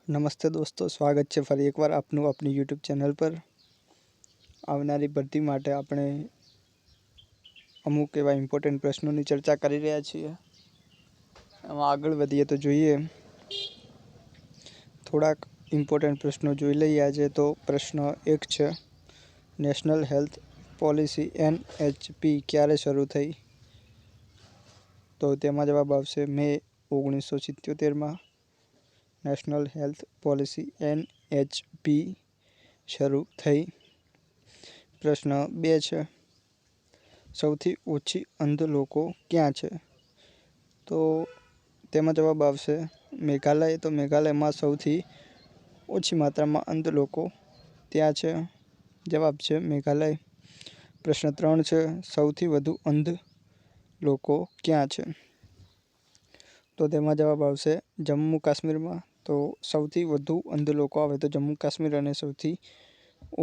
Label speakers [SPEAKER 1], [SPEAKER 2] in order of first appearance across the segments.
[SPEAKER 1] નમસ્તે દોસ્તો, સ્વાગત છે ફરી એકવાર આપનું આપણી યુટ્યુબ ચેનલ પર। આવનારી ભરતી માટે આપણે અમુક એવા ઇમ્પોર્ટન્ટ પ્રશ્નોની ચર્ચા કરી રહ્યા છીએ। એમાં આગળ વધીએ તો જોઈએ થોડાક ઇમ્પોર્ટન્ટ પ્રશ્નો જોઈ લઈએ આજે। તો પ્રશ્ન 1 છે, નેશનલ હેલ્થ પોલિસી NHP ક્યારે શરૂ થઈ? તો તેમાં જવાબ આવશે મે 1977માં નેશનલ હેલ્થ પોલિસી NHP શરૂ થઈ। પ્રશ્ન 2 છે, સૌથી ઓછી અંધ લોકો ક્યાં છે? તો તેમાં જવાબ આવશે મેઘાલય। તો મેઘાલયમાં સૌથી ઓછી માત્રામાં અંધ લોકો ત્યાં છે, જવાબ છે મેઘાલય। પ્રશ્ન 3 છે, સૌથી વધુ અંધ લોકો ક્યાં છે? તો તેમાં જવાબ આવશે જમ્મુ કાશ્મીરમાં। તો સૌથી વધુ અંધ લોકો આવે તો જમ્મુ કાશ્મીર અને સૌથી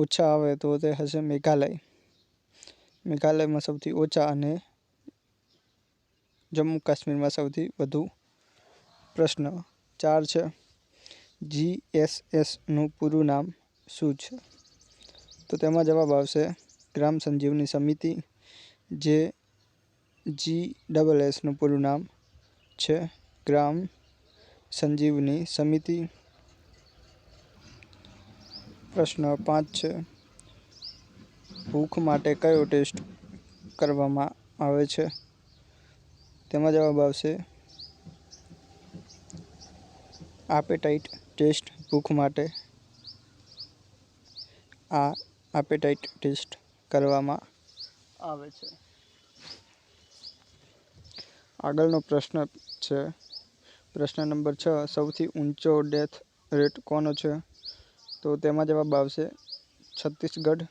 [SPEAKER 1] ઓછા આવે તો તે હશે મેઘાલય। મેઘાલયમાં સૌથી ઓછા અને જમ્મુ કાશ્મીરમાં સૌથી વધુ। પ્રશ્ન 4 છે, GSSનું પૂરું નામ શું છે? તો તેમાં જવાબ આવશે ગ્રામ સંજીવની સમિતિ, જે GSSનું પૂરું નામ છે ગ્રામ સંજીવની સમિતિ। પ્રશ્ન 5 છે, ભૂખ માટે કયો ટેસ્ટ કરવામાં આવે છે? તેમાં જવાબ આવશે એપેટાઇટ ટેસ્ટ। ભૂખ માટે આ એપેટાઇટ ટેસ્ટ કરવામાં આવે છે। આગળનો પ્રશ્ન છે, પ્રશ્ન નંબર 6, સૌથી ઊંચો ડેથ રેટ કોનો છે? તો તેમાં જવાબ આવશે છત્તીસગઢ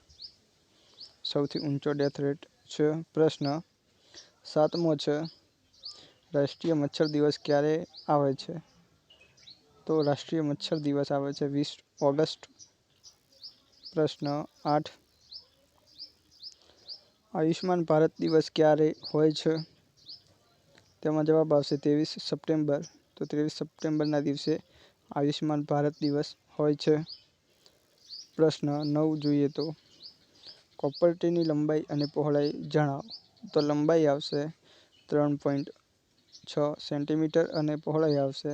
[SPEAKER 1] સૌથી ઊંચો ડેથ રેટ છે। પ્રશ્ન 7મો છે, રાષ્ટ્રીય મચ્છર દિવસ ક્યારે આવે છે? તો રાષ્ટ્રીય મચ્છર દિવસ આવે છે 20 ઓગસ્ટ। પ્રશ્ન 8, આયુષ્માન ભારત દિવસ ક્યારે હોય છે? તેમાં જવાબ આવશે 23 સપ્ટેમ્બર। તો 23 સપ્ટેમ્બરના દિવસે આયુષ્માન ભારત દિવસ હોય છે। પ્રશ્ન 9 જોઈએ તો કોપરટીની લંબાઈ અને પહોળાઈ જણાવો। તો લંબાઈ આવશે 3.6 સેન્ટીમીટર અને પહોળાઈ આવશે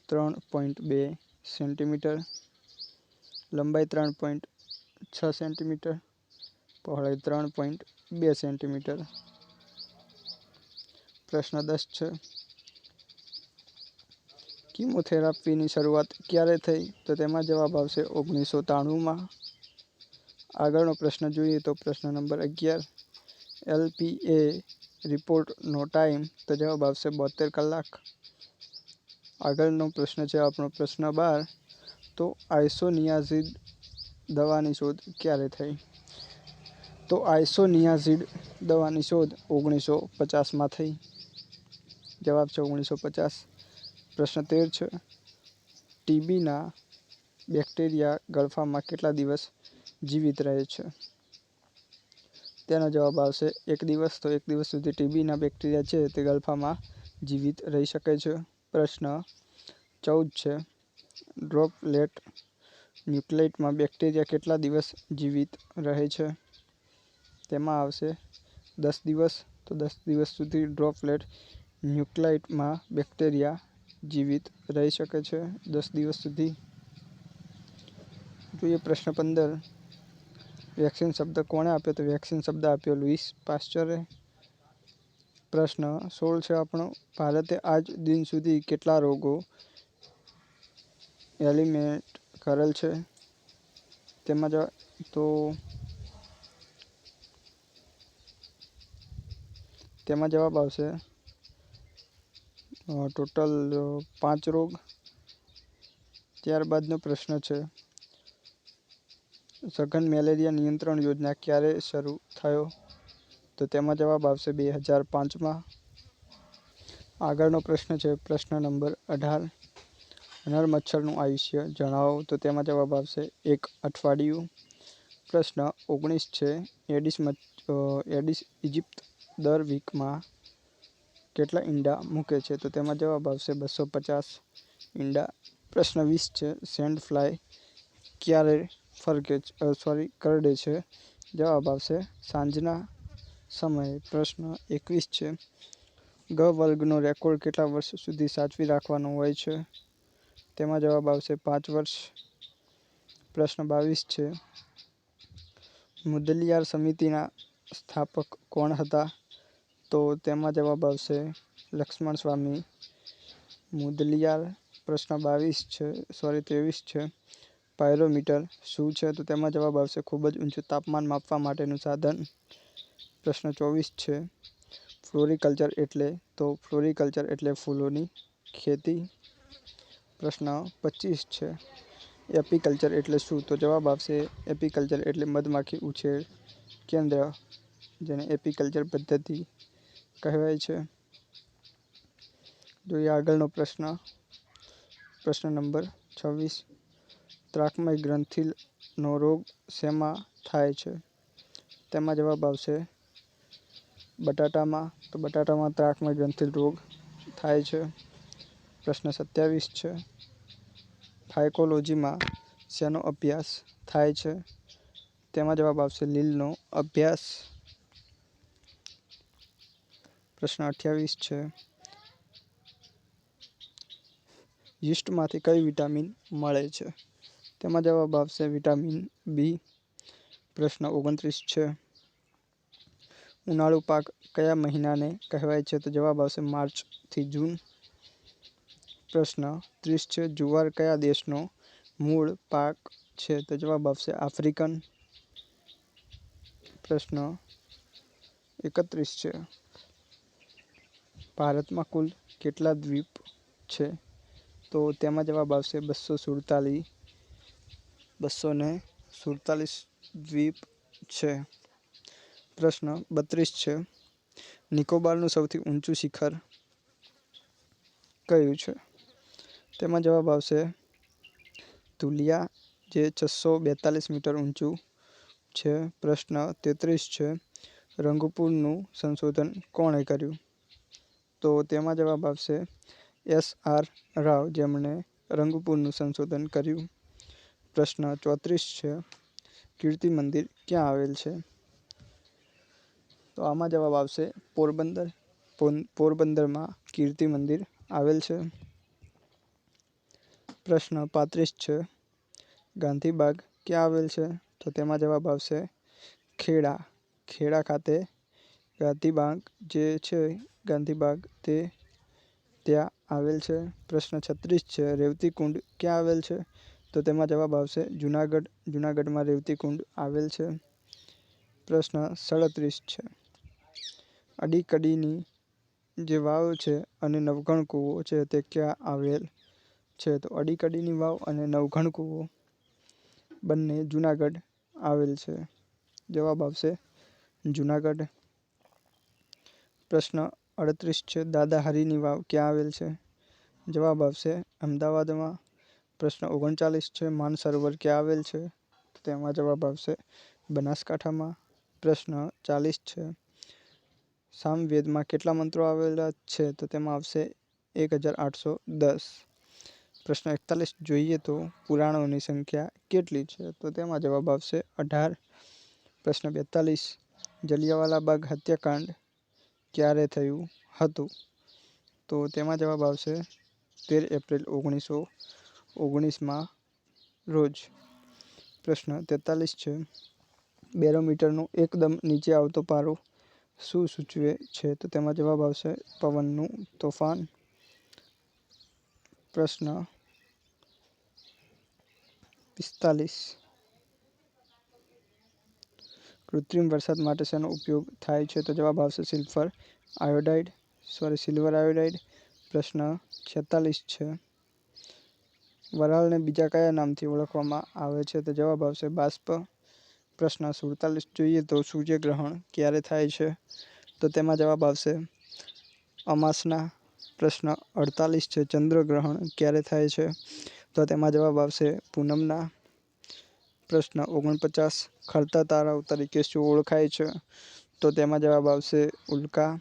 [SPEAKER 1] 3.2 સેન્ટીમીટર। લંબાઈ 3.6 સેન્ટીમીટર, પહોળાઈ 3.2 સેન્ટીમીટર। પ્રશ્ન 10 છે, કિમોથેરાપીની શરૂઆત ક્યારે થઈ? તો તેમાં જવાબ આવશે 1993માં। આગળનો પ્રશ્ન જોઈએ તો પ્રશ્ન નંબર 11, LPA રિપોર્ટનો ટાઈમ? તો જવાબ આવશે 72 કલાક। આગળનો પ્રશ્ન છે આપણો પ્રશ્ન 12, તો આઇસોનિયાઝિડ દવાની શોધ ક્યારે થઈ? તો આઇસોનિયાઝિડ દવાની શોધ 1950માં થઈ, જવાબ છે 1950। પ્રશ્ન 13 છે, ટીબીના બેક્ટેરિયા ગળફામાં કેટલા દિવસ જીવિત રહે છે? તેનો જવાબ આવશે 1 દિવસ। તો 1 દિવસ સુધી ટીબીના બેક્ટેરિયા છે તે ગળફામાં જીવિત રહી શકે છે। પ્રશ્ન 14 છે, ડ્રોપલેટ ન્યુક્લિયસમાં બેક્ટેરિયા કેટલા દિવસ જીવિત રહે છે? તેમાં આવશે 10 દિવસ। તો 10 દિવસ સુધી ડ્રોપલેટ ન્યુક્લિયસમાં બેક્ટેરિયા જીવિત રહી શકે છે, 10 દિવસ સુધી। જોઈએ પ્રશ્ન 15, વેક્સિન શબ્દ કોણે આપ્યો? તો વેક્સિન શબ્દ આપ્યો લુઈસ પાસ્ચરે। પ્રશ્ન 16 છે આપણો, ભારતે આજ દિન સુધી કેટલા રોગો એલિમિનેટ કરેલ છે? તેમાં જવાબ આવશે ટોટલ 5 રોગ। ત્યારબાદનો પ્રશ્ન છે, સઘન મેલેરિયા નિયંત્રણ યોજના ક્યારે શરૂ થયો? તો તેમાં જવાબ આવશે 2005માં। આગળનો પ્રશ્ન છે પ્રશ્ન નંબર 18, નર મચ્છરનું આયુષ્ય જણાવો। તો તેમાં જવાબ આવશે 1 અઠવાડિયું। પ્રશ્ન 19 છે, એડિસ ઇજિપ્ત દર વીકમાં કેટલા ઈંડા મૂકે છે? તો તેમાં જવાબ આવશે 250 ઈંડા પ્રશ્ન 20 છે, સેન્ડ ફ્લાય ક્યારે કરડે છે? જવાબ આવશે સાંજના સમયે. પ્રશ્ન 21 છે, ગ વર્ગનો રેકોર્ડ કેટલા વર્ષ સુધી સાચવી રાખવાનો હોય છે? તેમાં જવાબ આવશે 5 વર્ષ. પ્રશ્ન 22 છે, મુદલિયાર સમિતિના સ્થાપક કોણ હતા? તો તેમાં જવાબ આવશે લક્ષ્મણ સ્વામી મુદલિયાર. પ્રશ્ન 23 છે, પાયરોમીટર શું છે? તો તેમાં જવાબ આવશે ખૂબ જ ઊંચું તાપમાન માપવા માટેનું સાધન. પ્રશ્ન 24 છે, ફ્લોરિકલ્ચર એટલે? તો ફ્લોરિકલ્ચર એટલે ફૂલોની ખેતી. પ્રશ્ન 25 છે, એપીકલ્ચર એટલે શું? તો જવાબ આવશે એપીકલ્ચર એટલે મધમાખી ઉછેર કેન્દ્ર, જેને એપીકલ્ચર પદ્ધતિ કહેવાય છે. જોઈએ આગળનો પ્રશ્ન. પ્રશ્ન નંબર 26, ત્રાકમય ગ્રંથિનો રોગ શેમાં થાય છે? તેમાં જવાબ આવશે બટાટામાં. તો બટાટામાં ત્રાકમય ગ્રંથિ રોગ થાય છે. પ્રશ્ન 27 છે, ફાયકોલોજીમાં શેનો અભ્યાસ થાય છે? તેમાં જવાબ આવશે લીલનો અભ્યાસ. પ્રશ્ન 28 છે, યીસ્ટમાંથી કઈ વિટામિન મળે છે? તેમાં જવાબ આવશે વિટામિન બી. પ્રશ્ન 29 છે, ઉનાળુ પાક કયા મહિનાને કહેવાય છે? તો જવાબ આવશે માર્ચથી જૂન. પ્રશ્ન 30 છે, જુવાર કયા દેશનો મૂળ પાક છે? તો જવાબ આવશે આફ્રિકન. પ્રશ્ન 31 છે, ભારતમાં કુલ કેટલા દ્વીપ છે? તો તેમાં જવાબ આવશે 247 દ્વીપ છે. પ્રશ્ન 32 છે, નિકોબારનું સૌથી ઊંચું શિખર કયું છે? તેમાં જવાબ આવશે ધુલિયા, જે 642 મીટર ઊંચું છે. પ્રશ્ન 33 છે, રંગપુરનું સંશોધન કોણે કર્યું? તો તેમાં જવાબ આવશે S.R. રાવ, જેમણે રંગપુરનું સંશોધન કર્યું. પ્રશ્ન 34 છે, કીર્તિ મંદિર ક્યાં આવેલ છે? તો આમાં જવાબ આવશે પોરબંદર. પોરબંદરમાં કીર્તિ મંદિર આવેલ છે. પ્રશ્ન 35 છે, ગાંધીબાગ ક્યાં આવેલ છે? તો તેમાં જવાબ આવશે ખેડા. ખેડા ખાતે ગાંધીબાગ જે છે ગાંધીબાગ તે ત્યાં આવેલ છે. પ્રશ્ન 36 છે, રેવતી કુંડ ક્યાં આવેલ છે? તો તેમાં જવાબ આવશે જુનાગઢ. જુનાગઢમાં રેવતી કુંડ આવેલ છે. પ્રશ્ન 37 છે, અડીકડીની જે વાવ છે અને નવઘણ કૂવો છે તે ક્યાં આવેલ છે? તો અડીકડીની વાવ અને નવઘણ કૂવો બંને જુનાગઢ આવેલ છે. જવાબ આવશે જુનાગઢ. પ્રશ્ન 38 છે, દાદા હરીની વાવ ક્યાં આવેલ છે? જવાબ આવશે અમદાવાદમાં. પ્રશ્ન 39 છે, માનસરોવર ક્યાં આવેલ છે? તો તેમાં જવાબ આવશે બનાસકાંઠામાં. પ્રશ્ન 40 છે, સામવેદમાં કેટલા મંત્રો આવેલા છે? તો તેમાં આવશે 1810. પ્રશ્ન 41 જોઈએ તો પુરાણોની સંખ્યા કેટલી છે? તો તેમાં જવાબ આવશે 18. પ્રશ્ન 42, જલિયાવાલા બાગ હત્યાકાંડ ક્યારે થયું હતું? તો તેમાં જવાબ આવશે 13 એપ્રિલ 1919માં રોજ. પ્રશ્ન 43 છે, બેરોમીટરનો એકદમ નીચે આવતો પારો શું સૂચવે છે? તો તેમાં જવાબ આવશે પવનનું તોફાન. પ્રશ્ન 45, કૃત્રિમ વરસાદ માટે શેનો ઉપયોગ થાય છે? તો જવાબ આવશે સિલ્વર આયોડાઇડ. પ્રશ્ન 46 છે, વરાળને બીજા કયા નામથી ઓળખવામાં આવે છે? તો જવાબ આવશે બાષ્પ. પ્રશ્ન 47 જોઈએ તો સૂર્યગ્રહણ ક્યારે થાય છે? તો તેમાં જવાબ આવશે અમાસના. પ્રશ્ન 48 છે, ચંદ્રગ્રહણ ક્યારે થાય છે? તો તેમાં જવાબ આવશે પૂનમના. પ્રશ્ન 49, ખરતા તારાઓ તરીકે શું ઓળખાય છે? તો તેમાં જવાબ આવશે ઉલ્કા.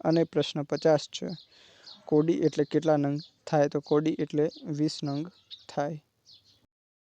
[SPEAKER 1] અને પ્રશ્ન 50 છે, કોડી એટલે કેટલા નંગ થાય? તો કોડી એટલે 20 નંગ થાય.